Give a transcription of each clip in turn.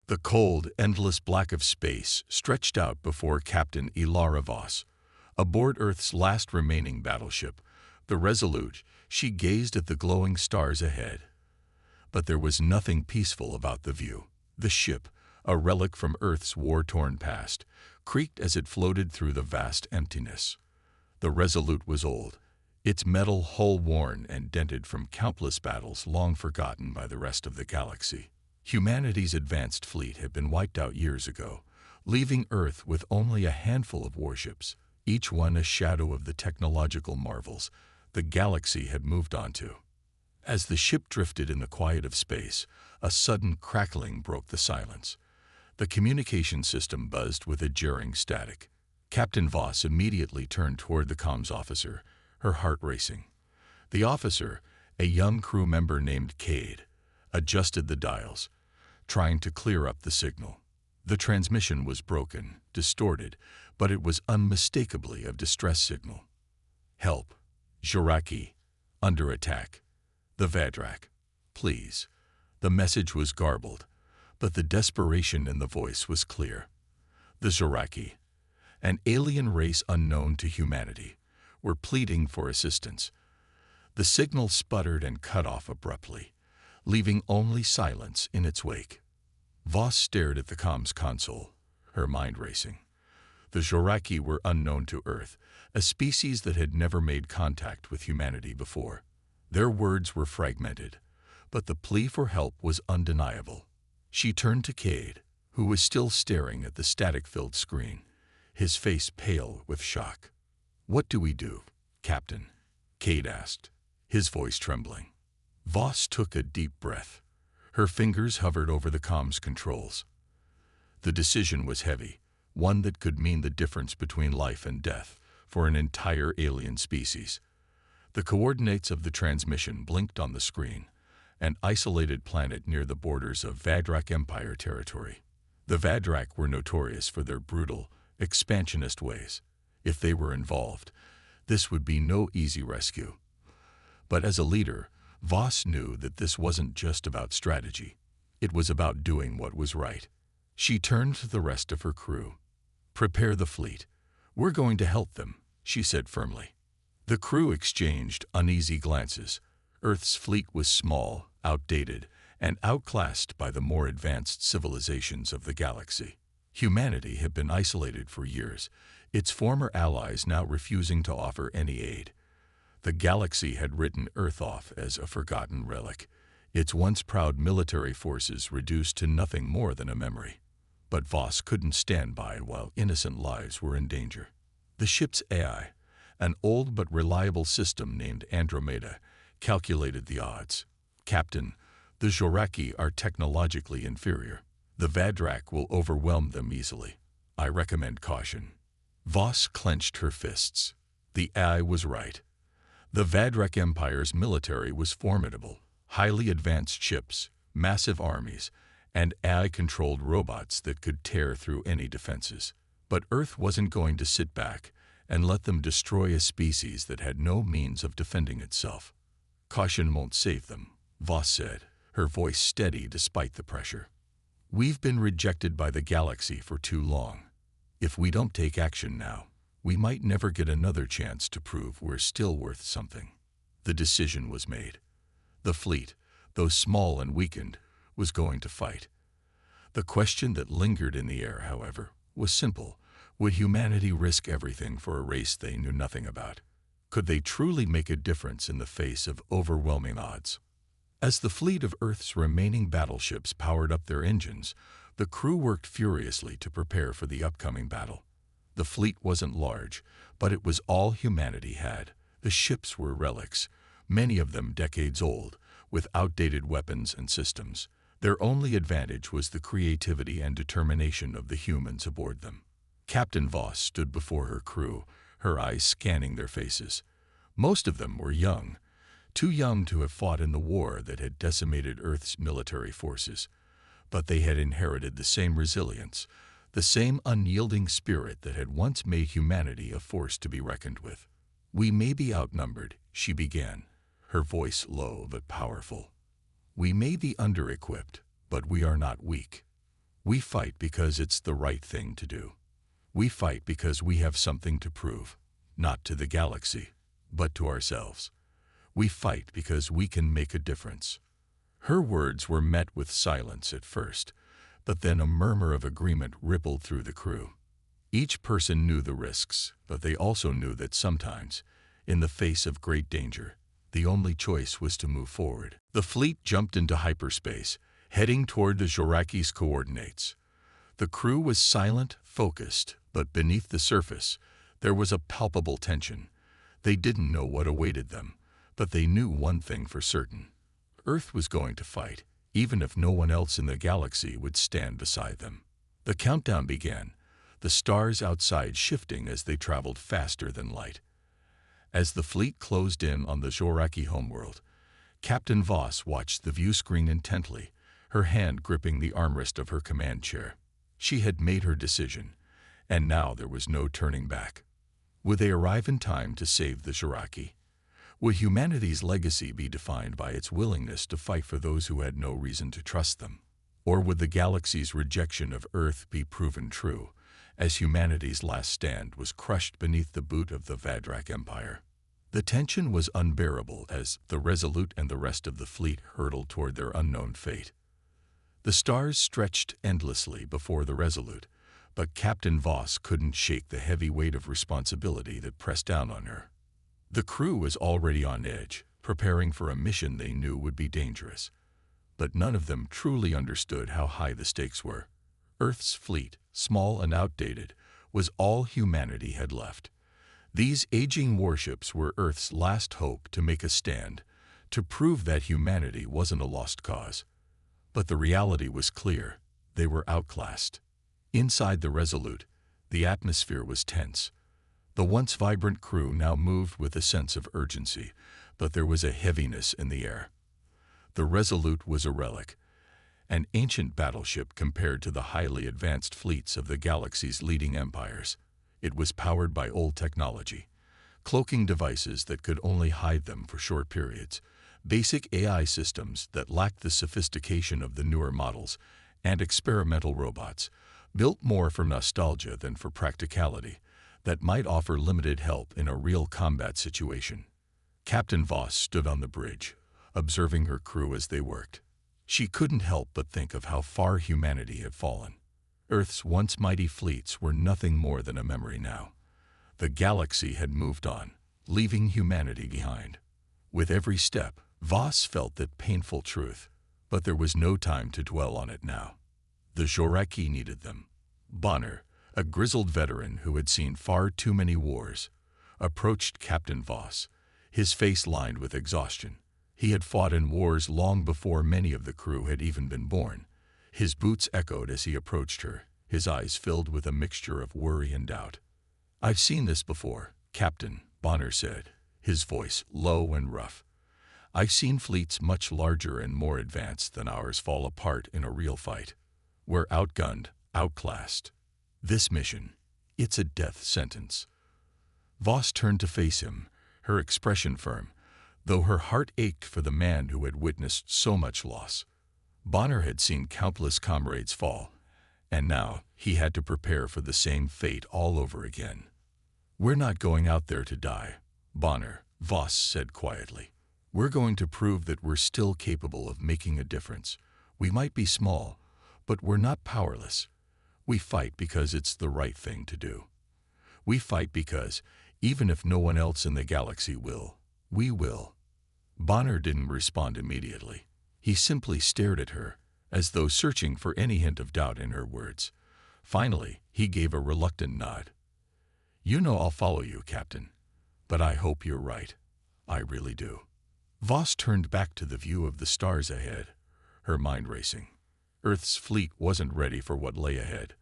The cold, endless black of space stretched out before Captain Ilara Voss. Aboard Earth's last remaining battleship, the Resolute, she gazed at the glowing stars ahead. But there was nothing peaceful about the view. The ship, a relic from Earth's war-torn past, creaked as it floated through the vast emptiness. The Resolute was old, its metal hull worn and dented from countless battles long forgotten by the rest of the galaxy. Humanity's advanced fleet had been wiped out years ago, leaving Earth with only a handful of warships, each one a shadow of the technological marvels the galaxy had moved on to. As the ship drifted in the quiet of space, a sudden crackling broke the silence. The communication system buzzed with a jarring static. Captain Voss immediately turned toward the comms officer, her heart racing. The officer, a young crew member named Cade, adjusted the dials, trying to clear up the signal. The transmission was broken, distorted, but it was unmistakably a distress signal. Help. Joraki. Under attack. The Vadrak. Please. The message was garbled, but the desperation in the voice was clear. The Joraki, an alien race unknown to humanity, were pleading for assistance. The signal sputtered and cut off abruptly, leaving only silence in its wake. Voss stared at the comms console, her mind racing. The Joraki were unknown to Earth, a species that had never made contact with humanity before. Their words were fragmented, but the plea for help was undeniable. She turned to Cade, who was still staring at the static-filled screen, his face pale with shock. "What do we do, Captain?" Cade asked, his voice trembling. Voss took a deep breath. Her fingers hovered over the comms controls. The decision was heavy, one that could mean the difference between life and death for an entire alien species. The coordinates of the transmission blinked on the screen, an isolated planet near the borders of Vadrak Empire territory. The Vadrak were notorious for their brutal, expansionist ways. If they were involved, this would be no easy rescue. But as a leader, Voss knew that this wasn't just about strategy. It was about doing what was right. She turned to the rest of her crew. "Prepare the fleet. We're going to help them," she said firmly. The crew exchanged uneasy glances. Earth's fleet was small, outdated, and outclassed by the more advanced civilizations of the galaxy. Humanity had been isolated for years, its former allies now refusing to offer any aid. The galaxy had written Earth off as a forgotten relic, its once proud military forces reduced to nothing more than a memory. But Voss couldn't stand by while innocent lives were in danger. The ship's AI, an old but reliable system named Andromeda, calculated the odds. "Captain, the Joraki are technologically inferior. The Vadrak will overwhelm them easily. I recommend caution." Voss clenched her fists. The AI was right. The Vadrak Empire's military was formidable. Highly advanced ships, massive armies, and AI-controlled robots that could tear through any defenses. But Earth wasn't going to sit back and let them destroy a species that had no means of defending itself. "Caution won't save them," Voss said, her voice steady despite the pressure. "We've been rejected by the galaxy for too long. If we don't take action now, we might never get another chance to prove we're still worth something." The decision was made. The fleet, though small and weakened, was going to fight. The question that lingered in the air, however, was simple. Would humanity risk everything for a race they knew nothing about? Could they truly make a difference in the face of overwhelming odds? As the fleet of Earth's remaining battleships powered up their engines, the crew worked furiously to prepare for the upcoming battle. The fleet wasn't large, but it was all humanity had. The ships were relics, many of them decades old, with outdated weapons and systems. Their only advantage was the creativity and determination of the humans aboard them. Captain Voss stood before her crew, her eyes scanning their faces. Most of them were young, too young to have fought in the war that had decimated Earth's military forces. But they had inherited the same resilience, the same unyielding spirit that had once made humanity a force to be reckoned with. "We may be outnumbered," she began, her voice low but powerful. "We may be under-equipped, but we are not weak. We fight because it's the right thing to do. We fight because we have something to prove, not to the galaxy, but to ourselves. We fight because we can make a difference." Her words were met with silence at first, but then a murmur of agreement rippled through the crew. Each person knew the risks, but they also knew that sometimes, in the face of great danger, the only choice was to move forward. The fleet jumped into hyperspace, heading toward the Joraki's coordinates. The crew was silent, focused, but beneath the surface, there was a palpable tension. They didn't know what awaited them, but they knew one thing for certain. Earth was going to fight, even if no one else in the galaxy would stand beside them. The countdown began, the stars outside shifting as they traveled faster than light. As the fleet closed in on the Joraki homeworld, Captain Voss watched the view screen intently, her hand gripping the armrest of her command chair. She had made her decision, and now there was no turning back. Would they arrive in time to save the Joraki? Would humanity's legacy be defined by its willingness to fight for those who had no reason to trust them? Or would the galaxy's rejection of Earth be proven true, as humanity's last stand was crushed beneath the boot of the Vadrak Empire? The tension was unbearable as the Resolute and the rest of the fleet hurtled toward their unknown fate. The stars stretched endlessly before the Resolute, but Captain Voss couldn't shake the heavy weight of responsibility that pressed down on her. The crew was already on edge, preparing for a mission they knew would be dangerous. But none of them truly understood how high the stakes were. Earth's fleet, small and outdated, was all humanity had left. These aging warships were Earth's last hope to make a stand, to prove that humanity wasn't a lost cause. But the reality was clear. They were outclassed. Inside the Resolute, the atmosphere was tense. The once vibrant crew now moved with a sense of urgency, but there was a heaviness in the air. The Resolute was a relic, an ancient battleship compared to the highly advanced fleets of the galaxy's leading empires. It was powered by old technology, cloaking devices that could only hide them for short periods, basic AI systems that lacked the sophistication of the newer models, and experimental robots, built more for nostalgia than for practicality, that might offer limited help in a real combat situation. Captain Voss stood on the bridge, observing her crew as they worked. She couldn't help but think of how far humanity had fallen. Earth's once mighty fleets were nothing more than a memory now. The galaxy had moved on, leaving humanity behind. With every step, Voss felt that painful truth, but there was no time to dwell on it now. The Joraki needed them. Bonner, a grizzled veteran who had seen far too many wars, approached Captain Voss, his face lined with exhaustion. He had fought in wars long before many of the crew had even been born. His boots echoed as he approached her, his eyes filled with a mixture of worry and doubt. "I've seen this before, Captain," Bonner said, his voice low and rough. "I've seen fleets much larger and more advanced than ours fall apart in a real fight. We're outgunned, outclassed. This mission, it's a death sentence." Voss turned to face him, her expression firm, though her heart ached for the man who had witnessed so much loss. Bonner had seen countless comrades fall, and now he had to prepare for the same fate all over again. "We're not going out there to die, Bonner," Voss said quietly. "We're going to prove that we're still capable of making a difference. We might be small, but we're not powerless. We fight because it's the right thing to do. We fight because, even if no one else in the galaxy will, we will." Bonner didn't respond immediately. He simply stared at her, as though searching for any hint of doubt in her words. Finally, he gave a reluctant nod. "You know I'll follow you, Captain. But I hope you're right. I really do." Voss turned back to the view of the stars ahead, her mind racing. Earth's fleet wasn't ready for what lay ahead.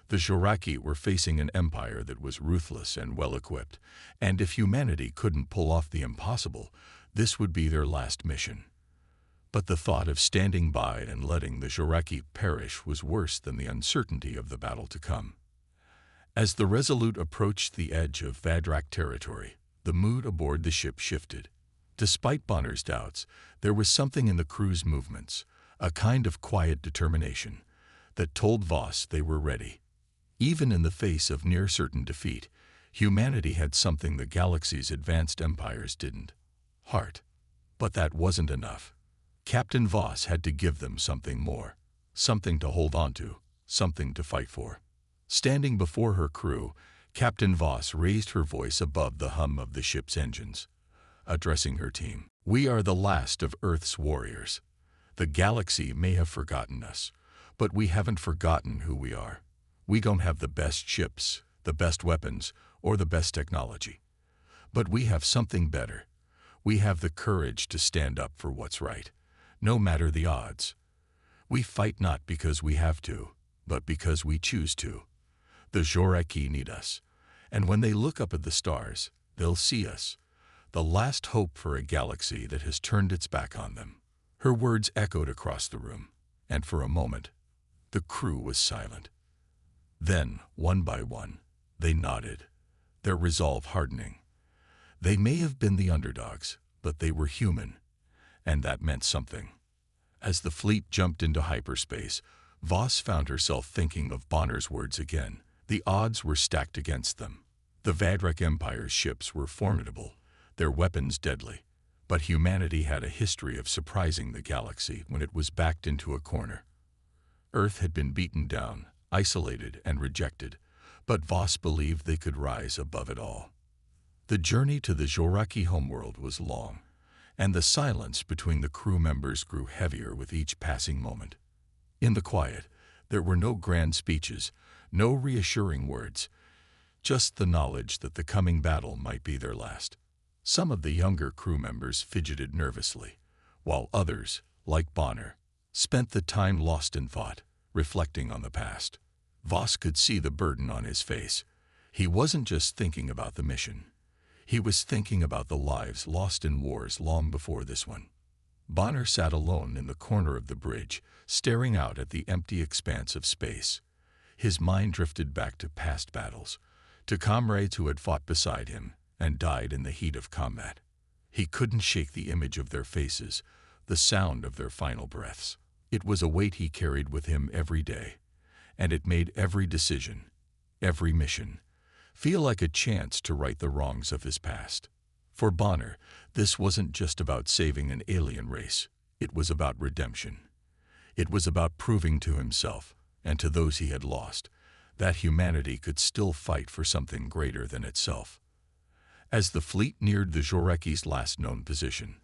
The Joraki were facing an empire that was ruthless and well-equipped, and if humanity couldn't pull off the impossible, this would be their last mission. But the thought of standing by and letting the Joraki perish was worse than the uncertainty of the battle to come. As the Resolute approached the edge of Vadrak territory, the mood aboard the ship shifted. Despite Bonner's doubts, there was something in the crew's movements, a kind of quiet determination. that told Voss they were ready. Even in the face of near-certain defeat, humanity had something the galaxy's advanced empires didn't: heart. But that wasn't enough. Captain Voss had to give them something more, something to hold on to, something to fight for. Standing before her crew, Captain Voss raised her voice above the hum of the ship's engines, addressing her team. "We are the last of Earth's warriors. The galaxy may have forgotten us, but we haven't forgotten who we are. We don't have the best ships, the best weapons, or the best technology. But we have something better. We have the courage to stand up for what's right, no matter the odds. We fight not because we have to, but because we choose to. The Joraki need us, and when they look up at the stars, they'll see us, the last hope for a galaxy that has turned its back on them." Her words echoed across the room, and for a moment, the crew was silent. Then, one by one, they nodded, their resolve hardening. They may have been the underdogs, but they were human, and that meant something. As the fleet jumped into hyperspace, Voss found herself thinking of Bonner's words again. The odds were stacked against them. The Vadrak Empire's ships were formidable, their weapons deadly, but humanity had a history of surprising the galaxy when it was backed into a corner. Earth had been beaten down, isolated, and rejected, but Voss believed they could rise above it all. The journey to the Joraki homeworld was long, and the silence between the crew members grew heavier with each passing moment. In the quiet, there were no grand speeches, no reassuring words, just the knowledge that the coming battle might be their last. Some of the younger crew members fidgeted nervously, while others, like Bonner, spent the time lost in thought, reflecting on the past. Voss could see the burden on his face. He wasn't just thinking about the mission. He was thinking about the lives lost in wars long before this one. Bonner sat alone in the corner of the bridge, staring out at the empty expanse of space. His mind drifted back to past battles, to comrades who had fought beside him and died in the heat of combat. He couldn't shake the image of their faces, the sound of their final breaths. It was a weight he carried with him every day, and it made every decision, every mission, feel like a chance to right the wrongs of his past. For Bonner, this wasn't just about saving an alien race. It was about redemption. It was about proving to himself, and to those he had lost, that humanity could still fight for something greater than itself. As the fleet neared the Joraki's last known position,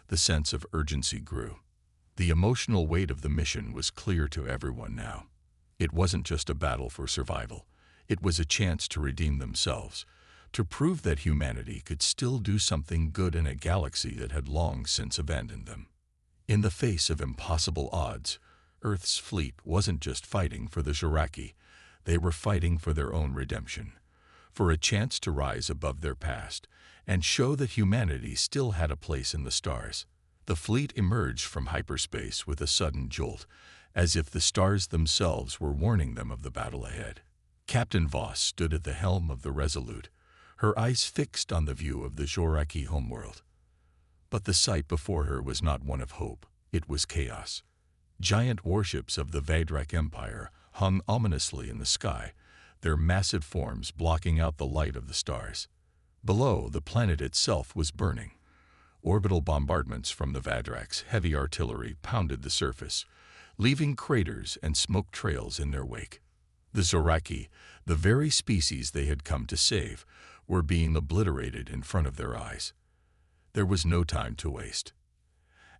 the sense of urgency grew. The emotional weight of the mission was clear to everyone now. It wasn't just a battle for survival. It was a chance to redeem themselves, to prove that humanity could still do something good in a galaxy that had long since abandoned them. In the face of impossible odds, Earth's fleet wasn't just fighting for the Joraki. They were fighting for their own redemption, for a chance to rise above their past and show that humanity still had a place in the stars. The fleet emerged from hyperspace with a sudden jolt, as if the stars themselves were warning them of the battle ahead. Captain Voss stood at the helm of the Resolute, her eyes fixed on the view of the Joraki homeworld. But the sight before her was not one of hope, it was chaos. Giant warships of the Vadrak Empire hung ominously in the sky, their massive forms blocking out the light of the stars. Below, the planet itself was burning. Orbital bombardments from the Vadrak's heavy artillery pounded the surface, leaving craters and smoke trails in their wake. The Zoraki, the very species they had come to save, were being obliterated in front of their eyes. There was no time to waste.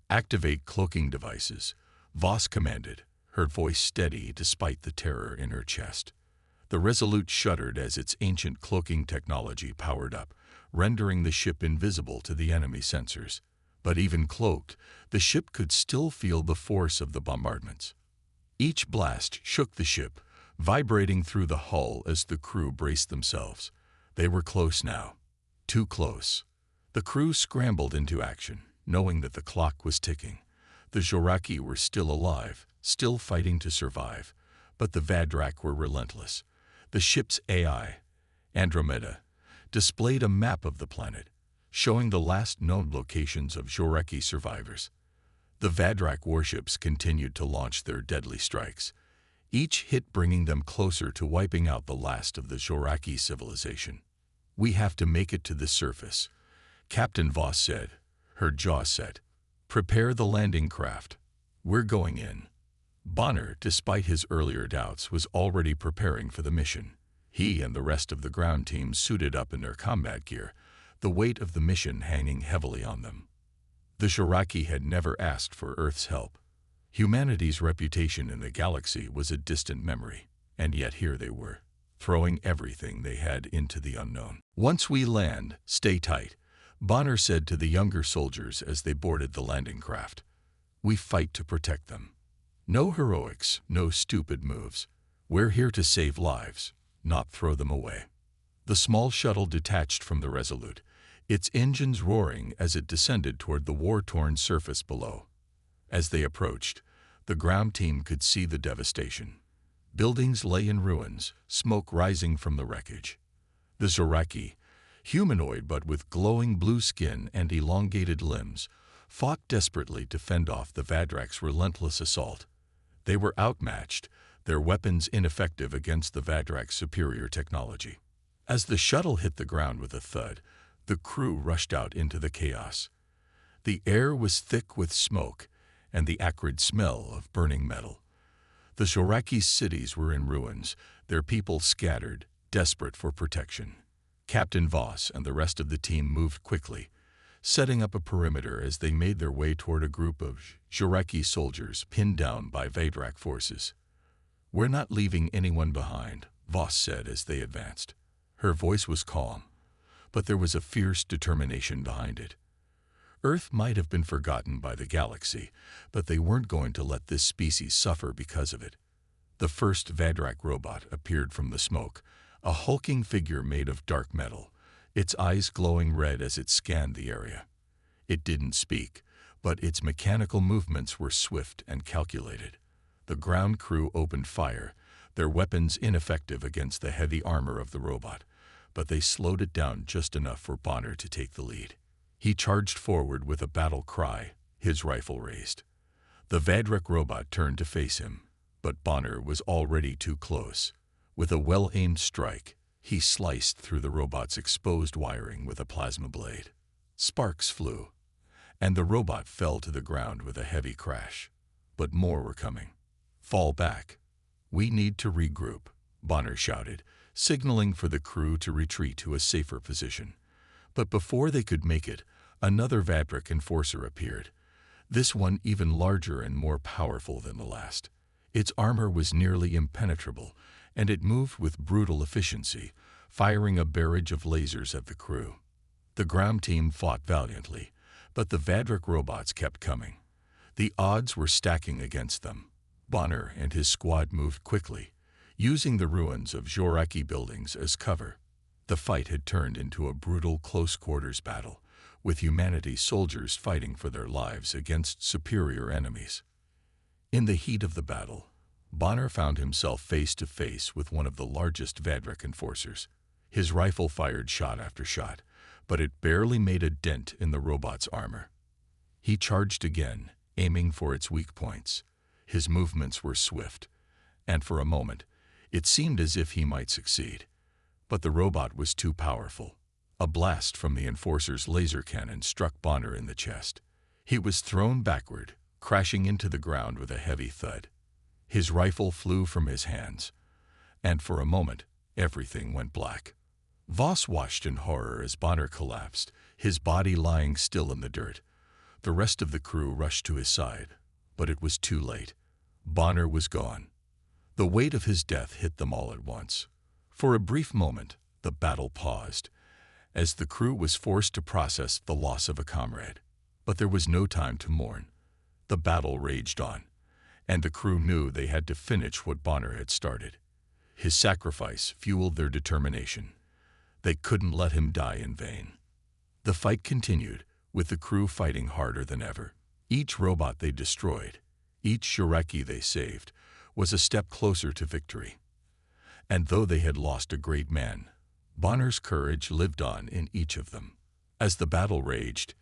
"Activate cloaking devices," Voss commanded, her voice steady despite the terror in her chest. The Resolute shuddered as its ancient cloaking technology powered up, rendering the ship invisible to the enemy sensors. But even cloaked, the ship could still feel the force of the bombardments. Each blast shook the ship, vibrating through the hull as the crew braced themselves. They were close now. Too close. The crew scrambled into action, knowing that the clock was ticking. The Joraki were still alive, still fighting to survive, but the Vadrak were relentless. The ship's AI, Andromeda, displayed a map of the planet, showing the last known locations of Joraki survivors. The Vadrak warships continued to launch their deadly strikes, each hit bringing them closer to wiping out the last of the Zoraki civilization. "We have to make it to the surface," Captain Voss said, her jaw set. "Prepare the landing craft. We're going in." Bonner, despite his earlier doubts, was already preparing for the mission. He and the rest of the ground team suited up in their combat gear, the weight of the mission hanging heavily on them. The Zoraki had never asked for Earth's help. Humanity's reputation in the galaxy was a distant memory, and yet here they were, throwing everything they had into the unknown. "Once we land, stay tight," Bonner said to the younger soldiers as they boarded the landing craft. "We fight to protect them. No heroics, no stupid moves. We're here to save lives, not throw them away." The small shuttle detached from the Resolute, its engines roaring as it descended toward the war-torn surface below. As they approached, the ground team could see the devastation. Buildings lay in ruins, smoke rising from the wreckage. The Zoraki, humanoid but with glowing blue skin and elongated limbs, fought desperately to fend off the Vadrak's relentless assault. They were outmatched, their weapons ineffective against the Vadrak's superior technology. As the shuttle hit the ground with a thud, the crew rushed out into the chaos. The air was thick with smoke and the acrid smell of burning metal. The Zoraki's cities were in ruins, their people scattered, desperate for protection. Captain Voss and the rest of the team moved quickly, setting up a perimeter as they made their way toward a group of Zoraki soldiers pinned down by Vadrak forces. "We're not leaving anyone behind," Voss said as they advanced. Her voice was calm, but there was a fierce determination behind it. Earth might have been forgotten by the galaxy, but they weren't going to let this species suffer because of it. The first Vadrak robot appeared from the smoke, a hulking figure made of dark metal, its eyes glowing red as it scanned the area. It didn't speak, but its mechanical movements were swift and calculated. The ground crew opened fire, their weapons ineffective against the heavy armor of the robot, but they slowed it down just enough for Bonner to take the lead. He charged forward with a battle cry, his rifle raised. The Vadrak robot turned to face him, but Bonner was already too close. With a well-aimed strike, he sliced through the robot's exposed wiring with a plasma blade. Sparks flew, and the robot fell to the ground with a heavy crash. But more were coming. "Fall back. We need to regroup," Bonner shouted, signaling for the crew to retreat to a safer position. But before they could make it, another Vadrak enforcer appeared, this one even larger and more powerful than the last. Its armor was nearly impenetrable, and it moved with brutal efficiency, firing a barrage of lasers at the crew. The ground team fought valiantly, but the Vadrak robots kept coming. The odds were stacking against them. Bonner and his squad moved quickly, using the ruins of Zoraki buildings as cover. The fight had turned into a brutal close-quarters battle, with humanity's soldiers fighting for their lives against superior enemies. In the heat of the battle, Bonner found himself face to face with one of the largest Vadrak enforcers. His rifle fired shot after shot, but it barely made a dent in the robot's armor. He charged again, aiming for its weak points. His movements were swift, and for a moment, it seemed as if he might succeed. But the robot was too powerful. A blast from the enforcer's laser cannon struck Bonner in the chest. He was thrown backward, crashing into the ground with a heavy thud. His rifle flew from his hands, and for a moment, everything went black. Voss watched in horror as Bonner collapsed, his body lying still in the dirt. The rest of the crew rushed to his side, but it was too late. Bonner was gone. The weight of his death hit them all at once. For a brief moment, the battle paused, as the crew was forced to process the loss of a comrade. But there was no time to mourn. The battle raged on, and the crew knew they had to finish what Bonner had started. His sacrifice fueled their determination. They couldn't let him die in vain. The fight continued, with the crew fighting harder than ever. Each robot they destroyed, each Zoraki they saved, was a step closer to victory. And though they had lost a great man, Bonner's courage lived on in each of them. As the battle raged,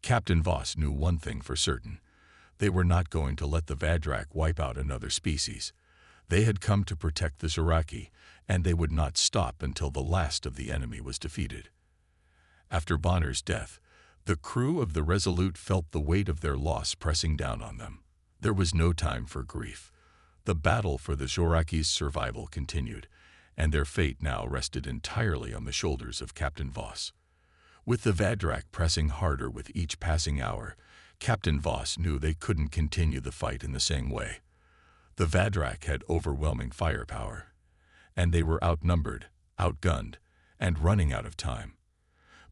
Captain Voss knew one thing for certain. They were not going to let the Vadrak wipe out another species. They had come to protect the Zoraki, and they would not stop until the last of the enemy was defeated. After Bonner's death, the crew of the Resolute felt the weight of their loss pressing down on them. There was no time for grief. The battle for the Zoraki's survival continued, and their fate now rested entirely on the shoulders of Captain Voss. With the Vadrak pressing harder with each passing hour, Captain Voss knew they couldn't continue the fight in the same way. The Vadrak had overwhelming firepower, and they were outnumbered, outgunned, and running out of time.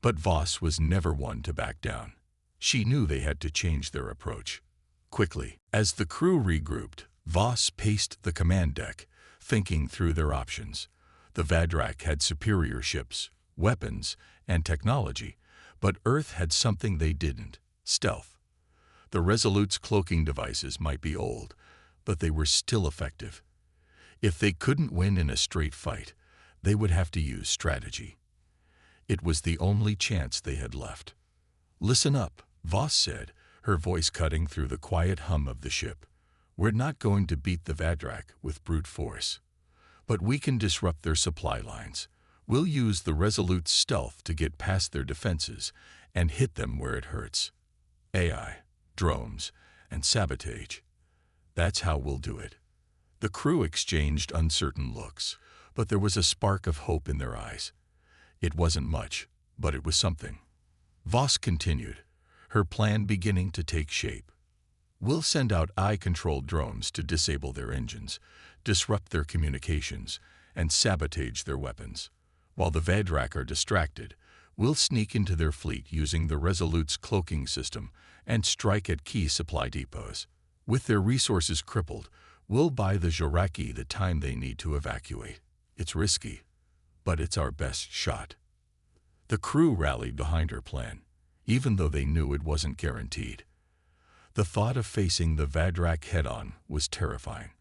But Voss was never one to back down. She knew they had to change their approach. Quickly, as the crew regrouped, Voss paced the command deck, thinking through their options. The Vadrak had superior ships, weapons, and technology, but Earth had something they didn't: stealth. The Resolute's cloaking devices might be old, but they were still effective. If they couldn't win in a straight fight, they would have to use strategy. It was the only chance they had left. "Listen up," Voss said, her voice cutting through the quiet hum of the ship. "We're not going to beat the Vadrak with brute force, but we can disrupt their supply lines. We'll use the Resolute's stealth to get past their defenses and hit them where it hurts. AI, drones, and sabotage. That's how we'll do it." The crew exchanged uncertain looks, but there was a spark of hope in their eyes. It wasn't much, but it was something. Voss continued, her plan beginning to take shape. "We'll send out eye-controlled drones to disable their engines, disrupt their communications, and sabotage their weapons. While the Vadrak are distracted, we'll sneak into their fleet using the Resolute's cloaking system and strike at key supply depots. With their resources crippled, we'll buy the Zoraki the time they need to evacuate. It's risky, but it's our best shot." The crew rallied behind her plan, even though they knew it wasn't guaranteed. The thought of facing the Vadrak head-on was terrifying,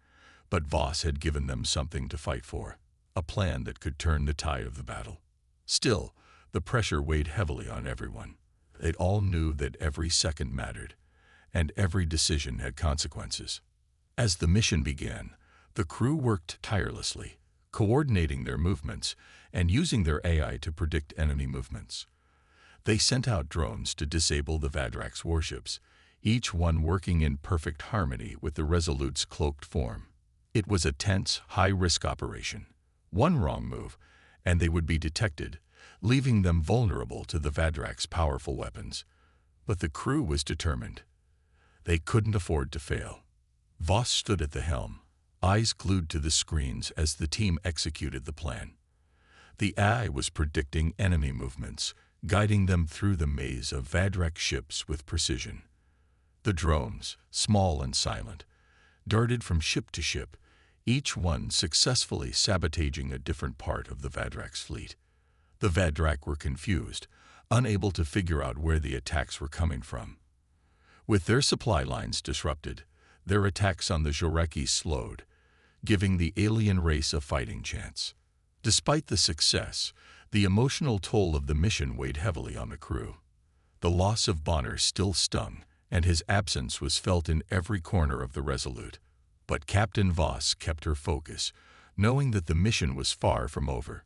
but Voss had given them something to fight for, a plan that could turn the tide of the battle. Still, the pressure weighed heavily on everyone. They all knew that every second mattered, and every decision had consequences. As the mission began, the crew worked tirelessly, coordinating their movements and using their AI to predict enemy movements. They sent out drones to disable the Vadrak's warships, each one working in perfect harmony with the Resolute's cloaked form. It was a tense, high-risk operation. One wrong move, and they would be detected, leaving them vulnerable to the Vadrak's powerful weapons. But the crew was determined. They couldn't afford to fail. Voss stood at the helm, eyes glued to the screens as the team executed the plan. The AI was predicting enemy movements, guiding them through the maze of Vadrak ships with precision. The drones, small and silent, darted from ship to ship, each one successfully sabotaging a different part of the Vadrak's fleet. The Vadrak were confused, unable to figure out where the attacks were coming from. With their supply lines disrupted, their attacks on the Zoraki slowed, giving the alien race a fighting chance. Despite the success, the emotional toll of the mission weighed heavily on the crew. The loss of Bonner still stung, and his absence was felt in every corner of the Resolute. But Captain Voss kept her focus, knowing that the mission was far from over.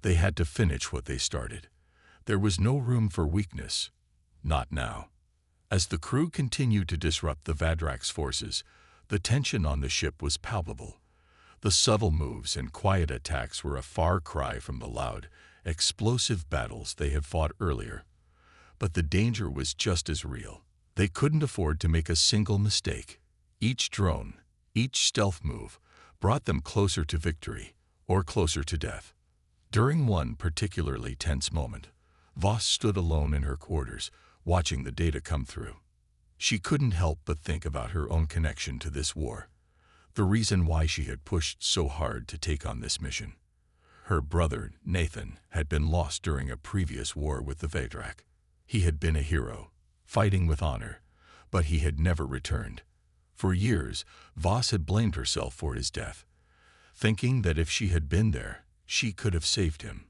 They had to finish what they started. There was no room for weakness. Not now. As the crew continued to disrupt the Vadrak's forces, the tension on the ship was palpable. The subtle moves and quiet attacks were a far cry from the loud, explosive battles they had fought earlier. But the danger was just as real. They couldn't afford to make a single mistake. Each drone, each stealth move, brought them closer to victory or closer to death. During one particularly tense moment, Voss stood alone in her quarters, watching the data come through. She couldn't help but think about her own connection to this war, the reason why she had pushed so hard to take on this mission. Her brother, Nathan, had been lost during a previous war with the Vadrak. He had been a hero, fighting with honor, but he had never returned. For years, Voss had blamed herself for his death, thinking that if she had been there, she could have saved him.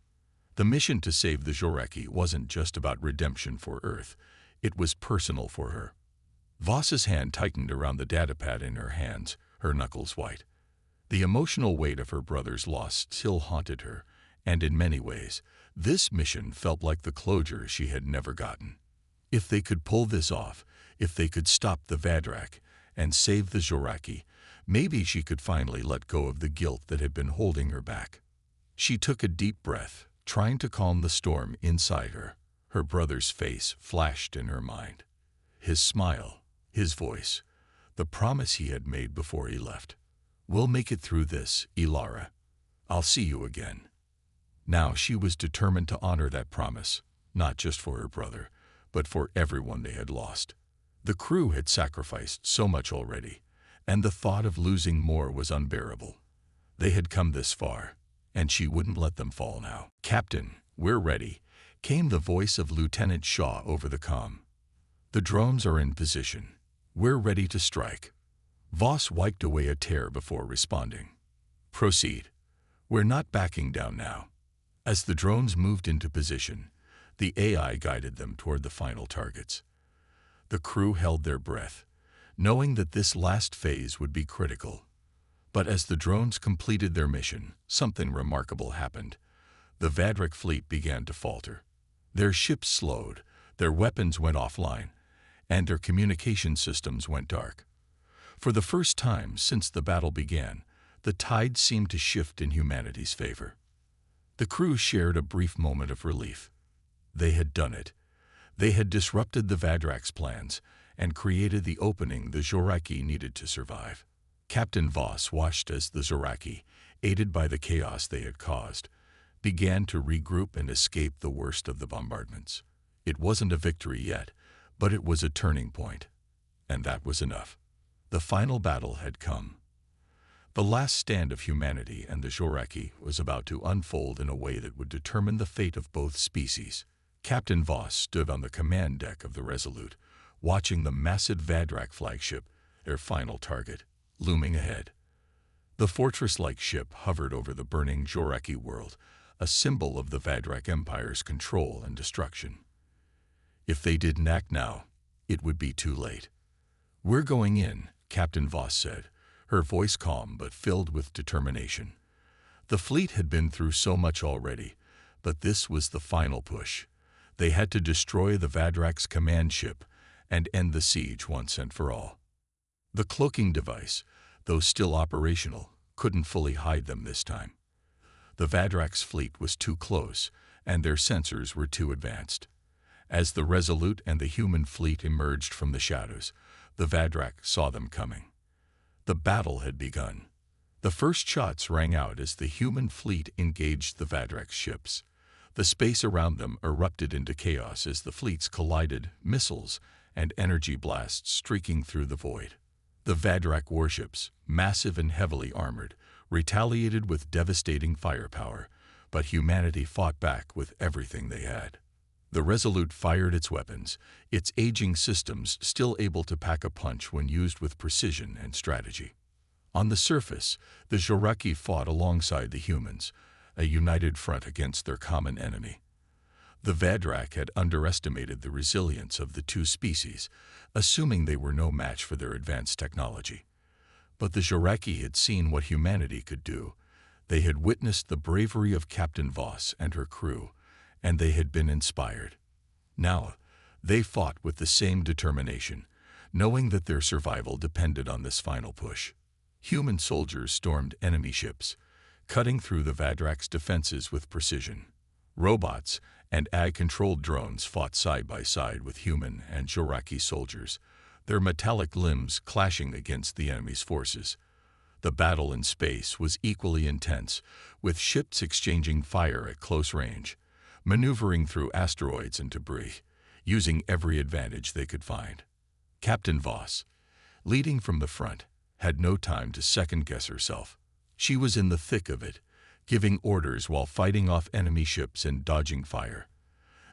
The mission to save the Zoraki wasn't just about redemption for Earth, it was personal for her. Voss's hand tightened around the datapad in her hands, her knuckles white. The emotional weight of her brother's loss still haunted her, and in many ways, this mission felt like the closure she had never gotten. If they could pull this off, if they could stop the Vadrak and save the Zoraki, maybe she could finally let go of the guilt that had been holding her back. She took a deep breath, trying to calm the storm inside her. Her brother's face flashed in her mind. His smile, his voice, the promise he had made before he left. "We'll make it through this, Ilara. I'll see you again." Now she was determined to honor that promise, not just for her brother, but for everyone they had lost. The crew had sacrificed so much already, and the thought of losing more was unbearable. They had come this far, and she wouldn't let them fall now. "Captain, we're ready," came the voice of Lieutenant Shaw over the comm. "The drones are in position. We're ready to strike." Voss wiped away a tear before responding. "Proceed. We're not backing down now." As the drones moved into position, the AI guided them toward the final targets. The crew held their breath, knowing that this last phase would be critical. But as the drones completed their mission, something remarkable happened. The Vadrak fleet began to falter. Their ships slowed, their weapons went offline, and their communication systems went dark. For the first time since the battle began, the tide seemed to shift in humanity's favor. The crew shared a brief moment of relief. They had done it. They had disrupted the Vadrak's plans and created the opening the Zoraki needed to survive. Captain Voss watched as the Zoraki, aided by the chaos they had caused, began to regroup and escape the worst of the bombardments. It wasn't a victory yet, but it was a turning point. And that was enough. The final battle had come. The last stand of humanity and the Zoraki was about to unfold in a way that would determine the fate of both species. Captain Voss stood on the command deck of the Resolute, watching the massive Vadrak flagship, their final target, looming ahead. The fortress-like ship hovered over the burning Zoraki world, a symbol of the Vadrak Empire's control and destruction. If they didn't act now, it would be too late. "We're going in," Captain Voss said, her voice calm but filled with determination. The fleet had been through so much already, but this was the final push. They had to destroy the Vadrak's command ship and end the siege once and for all. The cloaking device, though still operational, couldn't fully hide them this time. The Vadrak's fleet was too close, and their sensors were too advanced. As the Resolute and the human fleet emerged from the shadows, the Vadrak saw them coming. The battle had begun. The first shots rang out as the human fleet engaged the Vadrak's ships. The space around them erupted into chaos as the fleets collided, missiles and energy blasts streaking through the void. The Vadrak warships, massive and heavily armored, retaliated with devastating firepower, but humanity fought back with everything they had. The Resolute fired its weapons, its aging systems still able to pack a punch when used with precision and strategy. On the surface, the Zoraki fought alongside the humans, a united front against their common enemy. The Vadrak had underestimated the resilience of the two species, assuming they were no match for their advanced technology. But the Zoraki had seen what humanity could do. They had witnessed the bravery of Captain Voss and her crew, and they had been inspired. Now, they fought with the same determination, knowing that their survival depended on this final push. Human soldiers stormed enemy ships, cutting through the Vadrak's defenses with precision. Robots and AI-controlled drones fought side by side with human and Zoraki soldiers, their metallic limbs clashing against the enemy's forces. The battle in space was equally intense, with ships exchanging fire at close range, maneuvering through asteroids and debris, using every advantage they could find. Captain Voss, leading from the front, had no time to second-guess herself. She was in the thick of it, giving orders while fighting off enemy ships and dodging fire.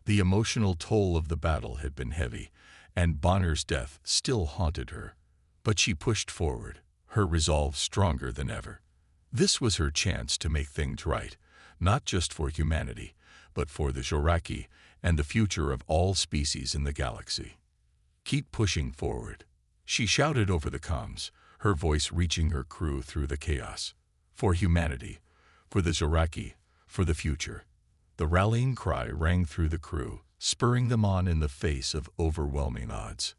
The emotional toll of the battle had been heavy, and Bonner's death still haunted her. But she pushed forward, her resolve stronger than ever. This was her chance to make things right, not just for humanity, but for the Zoraki and the future of all species in the galaxy. "Keep pushing forward," she shouted over the comms, her voice reaching her crew through the chaos. For humanity, for the Zoraki, for the future. The rallying cry rang through the crew, spurring them on in the face of overwhelming odds.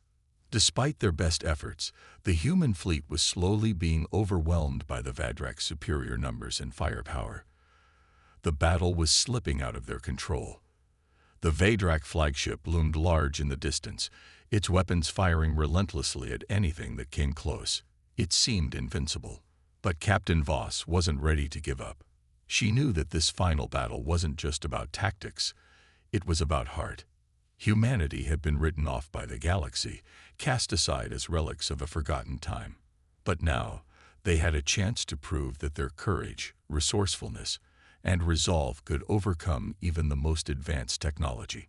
Despite their best efforts, the human fleet was slowly being overwhelmed by the Vadrak's superior numbers and firepower. The battle was slipping out of their control. The Vadrak flagship loomed large in the distance, its weapons firing relentlessly at anything that came close. It seemed invincible. But Captain Voss wasn't ready to give up. She knew that this final battle wasn't just about tactics, it was about heart. Humanity had been written off by the galaxy, cast aside as relics of a forgotten time. But now, they had a chance to prove that their courage, resourcefulness, and resolve could overcome even the most advanced technology.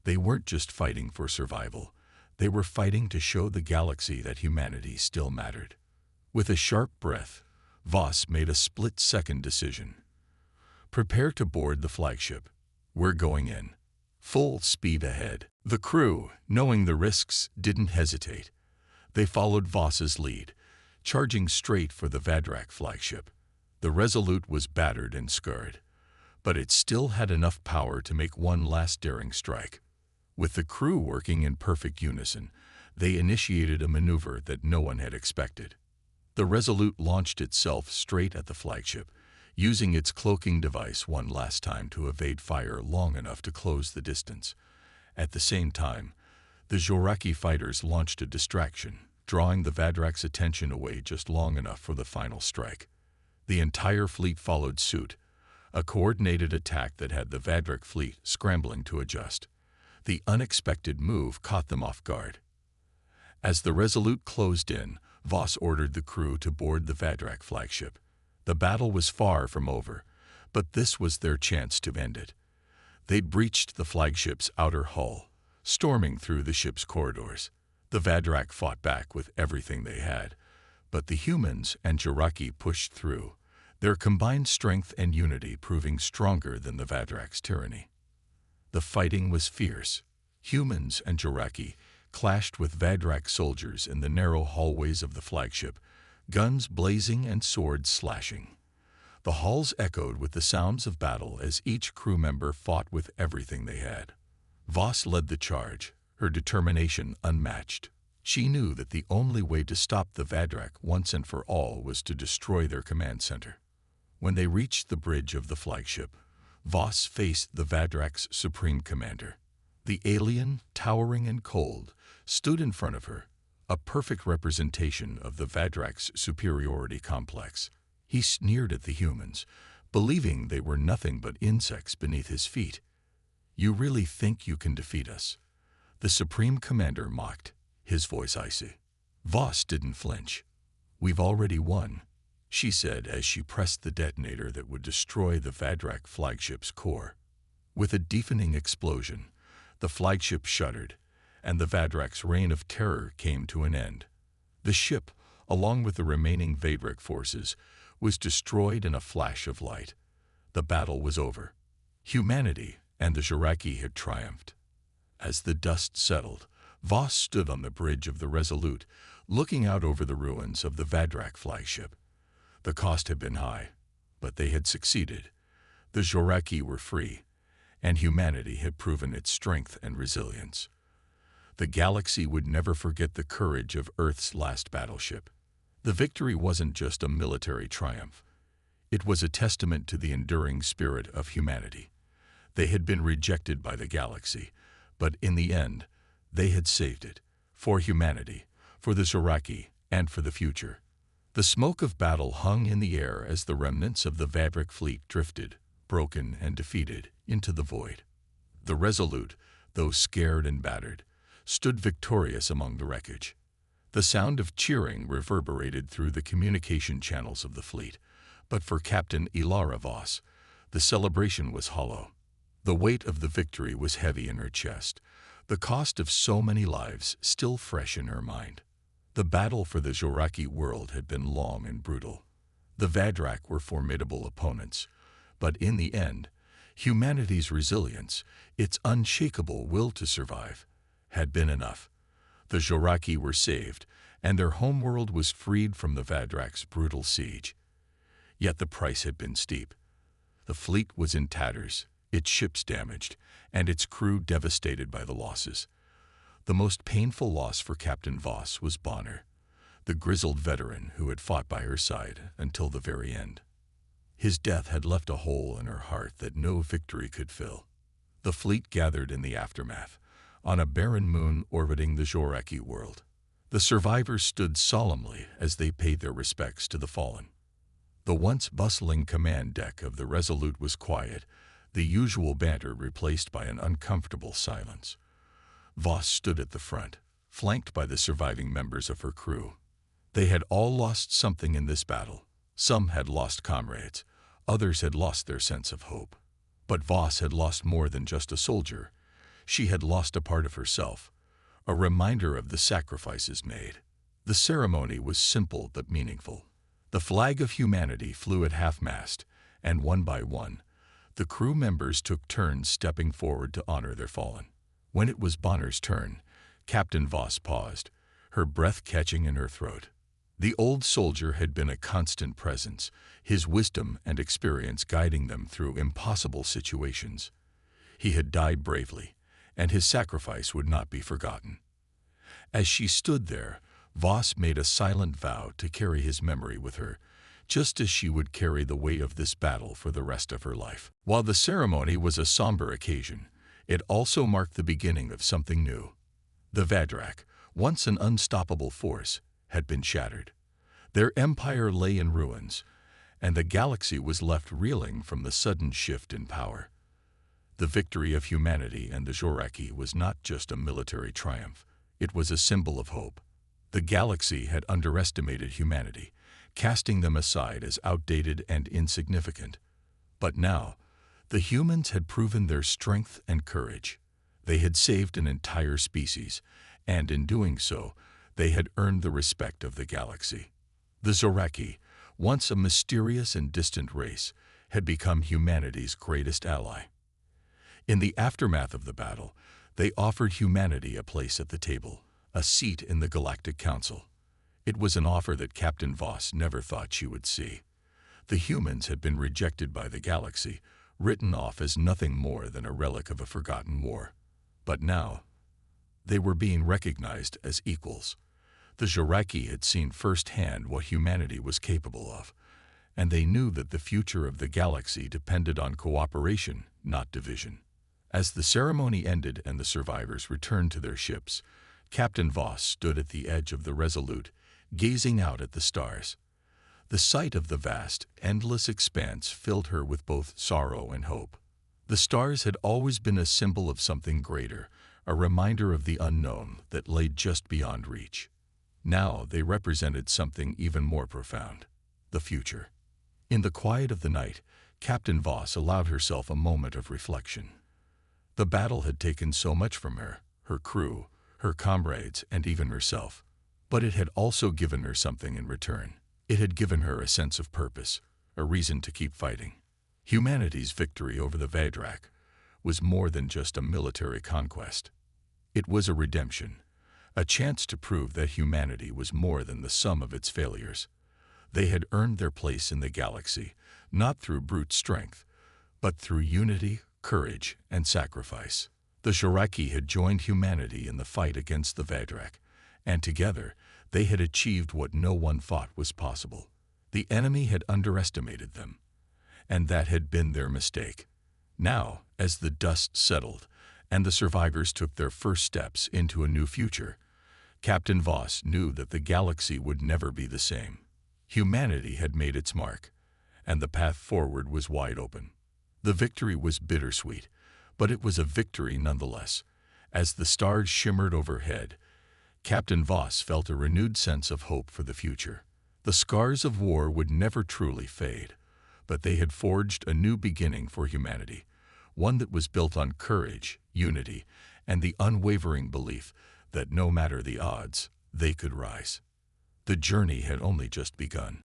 They weren't just fighting for survival, they were fighting to show the galaxy that humanity still mattered. With a sharp breath, Voss made a split-second decision. Prepare to board the flagship. We're going in. Full speed ahead. The crew, knowing the risks, didn't hesitate. They followed Voss's lead, charging straight for the Vadrak flagship. The Resolute was battered and scarred, but it still had enough power to make one last daring strike. With the crew working in perfect unison, they initiated a maneuver that no one had expected. The Resolute launched itself straight at the flagship, using its cloaking device one last time to evade fire long enough to close the distance. At the same time, the Zoraki fighters launched a distraction, drawing the Vadrak's attention away just long enough for the final strike. The entire fleet followed suit, a coordinated attack that had the Vadrak fleet scrambling to adjust. The unexpected move caught them off guard. As the Resolute closed in, Voss ordered the crew to board the Vadrak flagship. The battle was far from over, but this was their chance to end it. They'd breached the flagship's outer hull, storming through the ship's corridors. The Vadrak fought back with everything they had, but the humans and Zoraki pushed through, their combined strength and unity proving stronger than the Vadrak's tyranny. The fighting was fierce. Humans and Zoraki clashed with Vadrak soldiers in the narrow hallways of the flagship, guns blazing and swords slashing. The halls echoed with the sounds of battle as each crew member fought with everything they had. Voss led the charge, her determination unmatched. She knew that the only way to stop the Vadrak once and for all was to destroy their command center. When they reached the bridge of the flagship, Voss faced the Vadrak's supreme commander. The alien, towering and cold, stood in front of her, a perfect representation of the Vadrak's superiority complex. He sneered at the humans, believing they were nothing but insects beneath his feet. "You really think you can defeat us?" The Supreme Commander mocked, his voice icy. Voss didn't flinch. "We've already won," she said as she pressed the detonator that would destroy the Vadrak flagship's core. With a deafening explosion, the flagship shuddered, and the Vadrak's reign of terror came to an end. The ship, along with the remaining Vadrak forces, was destroyed in a flash of light. The battle was over. Humanity and the Zoraki had triumphed. As the dust settled, Voss stood on the bridge of the Resolute, looking out over the ruins of the Vadrak flagship. The cost had been high, but they had succeeded. The Zoraki were free, and humanity had proven its strength and resilience. The galaxy would never forget the courage of Earth's last battleship. The victory wasn't just a military triumph. It was a testament to the enduring spirit of humanity. They had been rejected by the galaxy, but in the end, they had saved it, for humanity, for the Zoraki, and for the future. The smoke of battle hung in the air as the remnants of the Vadrak fleet drifted, broken and defeated, into the void. The Resolute, though scared and battered, stood victorious among the wreckage. The sound of cheering reverberated through the communication channels of the fleet, but for Captain Ilara Voss, the celebration was hollow. The weight of the victory was heavy in her chest, the cost of so many lives still fresh in her mind. The battle for the Zoraki world had been long and brutal. The Vadrak were formidable opponents, but in the end, humanity's resilience, its unshakable will to survive, had been enough. The Zoraki were saved, and their homeworld was freed from the Vadrak's brutal siege. Yet the price had been steep. The fleet was in tatters, its ships damaged, and its crew devastated by the losses. The most painful loss for Captain Voss was Bonner, the grizzled veteran who had fought by her side until the very end. His death had left a hole in her heart that no victory could fill. The fleet gathered in the aftermath, on a barren moon orbiting the Zoraki world. The survivors stood solemnly as they paid their respects to the fallen. The once bustling command deck of the Resolute was quiet, the usual banter replaced by an uncomfortable silence. Voss stood at the front, flanked by the surviving members of her crew. They had all lost something in this battle. Some had lost comrades, others had lost their sense of hope. But Voss had lost more than just a soldier. She had lost a part of herself, a reminder of the sacrifices made. The ceremony was simple but meaningful. The flag of humanity flew at half-mast, and one by one, the crew members took turns stepping forward to honor their fallen. When it was Bonner's turn, Captain Voss paused, her breath catching in her throat. The old soldier had been a constant presence, his wisdom and experience guiding them through impossible situations. He had died bravely, and his sacrifice would not be forgotten. As she stood there, Voss made a silent vow to carry his memory with her, just as she would carry the weight of this battle for the rest of her life. While the ceremony was a somber occasion, it also marked the beginning of something new. The Vadrak, once an unstoppable force, had been shattered. Their empire lay in ruins, and the galaxy was left reeling from the sudden shift in power. The victory of humanity and the Zoraki was not just a military triumph, it was a symbol of hope. The galaxy had underestimated humanity, casting them aside as outdated and insignificant. But now, the humans had proven their strength and courage. They had saved an entire species, and in doing so, they had earned the respect of the galaxy. The Zoraki, once a mysterious and distant race, had become humanity's greatest ally. In the aftermath of the battle, they offered humanity a place at the table, a seat in the Galactic Council. It was an offer that Captain Voss never thought she would see. The humans had been rejected by the galaxy, written off as nothing more than a relic of a forgotten war. But now, they were being recognized as equals. The Zoraki had seen firsthand what humanity was capable of, and they knew that the future of the galaxy depended on cooperation, not division. As the ceremony ended and the survivors returned to their ships, Captain Voss stood at the edge of the Resolute, gazing out at the stars. The sight of the vast, endless expanse filled her with both sorrow and hope. The stars had always been a symbol of something greater, a reminder of the unknown that lay just beyond reach. Now they represented something even more profound, the future. In the quiet of the night, Captain Voss allowed herself a moment of reflection. The battle had taken so much from her, her crew, her comrades, and even herself. But it had also given her something in return. It had given her a sense of purpose, a reason to keep fighting. Humanity's victory over the Vadrak was more than just a military conquest. It was a redemption, a chance to prove that humanity was more than the sum of its failures. They had earned their place in the galaxy, not through brute strength, but through unity, courage, and sacrifice. The Zoraki had joined humanity in the fight against the Vadrak, and together they had achieved what no one thought was possible. The enemy had underestimated them, and that had been their mistake. Now, as the dust settled and the survivors took their first steps into a new future, Captain Voss knew that the galaxy would never be the same. Humanity had made its mark, and the path forward was wide open. The victory was bittersweet, but it was a victory nonetheless. As the stars shimmered overhead, Captain Voss felt a renewed sense of hope for the future. The scars of war would never truly fade, but they had forged a new beginning for humanity, one that was built on courage, unity, and the unwavering belief that no matter the odds, they could rise. The journey had only just begun.